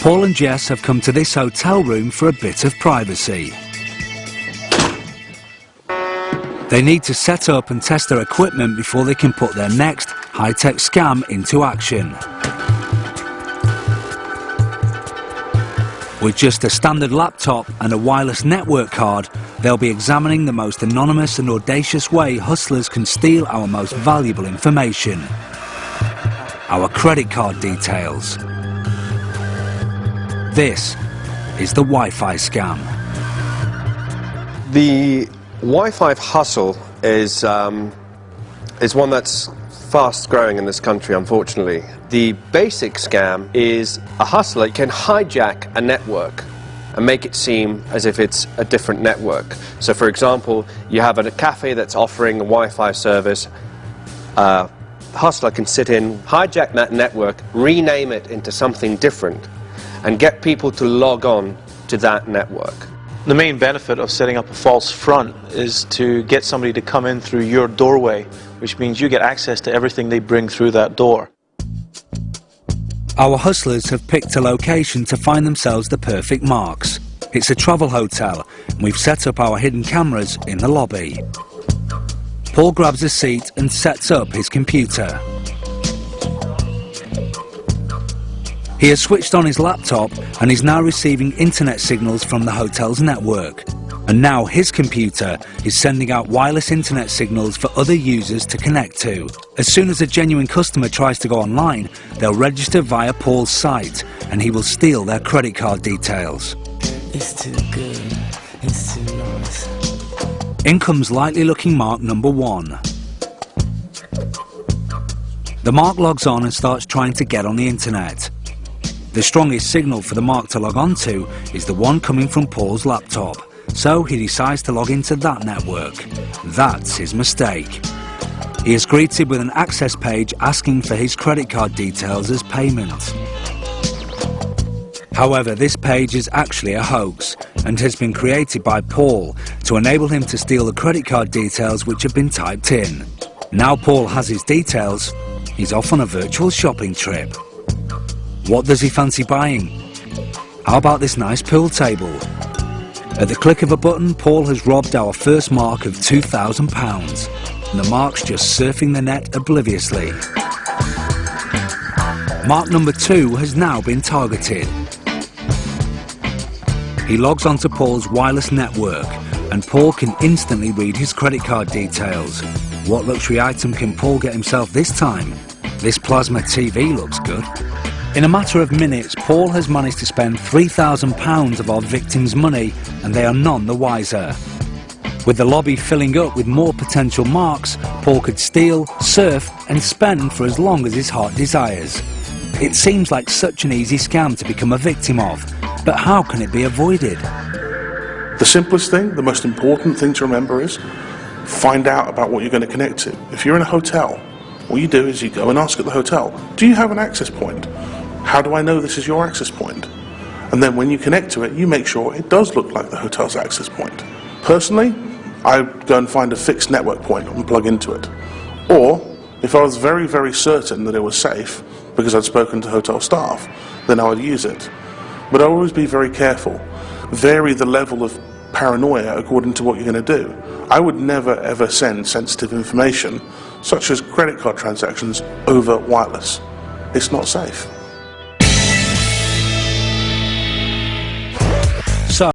Paul and Jess have come to this hotel room for a bit of privacy. They need to set up and test their equipment before they can put their next high-tech scam into action. With just a standard laptop and a wireless network card, they'll be examining the most anonymous and audacious way hustlers can steal our most valuable information: our credit card details. This is the Wi-Fi scam. The Wi-Fi hustle is one that's fast growing in this country, unfortunately. The basic scam is a hustler can hijack a network and make it seem as if it's a different network. So for example, you have a cafe that's offering a Wi-Fi service. The hustler can sit in, hijack that network, rename it into something different, and get people to log on to that network. The main benefit of setting up a false front is to get somebody to come in through your doorway, which means you get access to everything they bring through that door. Our hustlers have picked a location to find themselves the perfect marks. It's a travel hotel, and we've set up our hidden cameras in the lobby. Paul grabs a seat and sets up his computer. He has switched on his laptop and is now receiving internet signals from the hotel's network. And now his computer is sending out wireless internet signals for other users to connect to. As soon as a genuine customer tries to go online, they'll register via Paul's site and he will steal their credit card details. It's too good, it's too nice. In comes likely looking mark number 1. The mark logs on and starts trying to get on the internet. The strongest signal for the mark to log on to is the one coming from Paul's laptop, so he decides to log into that network. That's his mistake. He is greeted with an access page asking for his credit card details as payment. However, this page is actually a hoax and has been created by Paul to enable him to steal the credit card details which have been typed in. Now Paul has his details, he's off on a virtual shopping trip. What does he fancy buying? How about this nice pool table? At the click of a button, Paul has robbed our first mark of £2,000, and the mark's just surfing the net obliviously. Mark number 2 has now been targeted. He logs onto Paul's wireless network, and Paul can instantly read his credit card details. What luxury item can Paul get himself this time? This plasma TV looks good. In a matter of minutes, Paul has managed to spend £3,000 of our victims' money, and they are none the wiser. With the lobby filling up with more potential marks, Paul could steal, surf and spend for as long as his heart desires. It seems like such an easy scam to become a victim of, but how can it be avoided? The simplest thing, the most important thing to remember is find out about what you're going to connect to. If you're in a hotel, what you do is you go and ask at the hotel, do you have an access point? How do I know this is your access point? And then when you connect to it, you make sure it does look like the hotel's access point. Personally, I go and find a fixed network point and plug into it. Or, if I was very, very certain that it was safe, because I'd spoken to hotel staff, then I would use it. But I'll always be very careful. Vary the level of paranoia according to what you're going to do. I would never ever send sensitive information, such as credit card transactions, over wireless. It's not safe.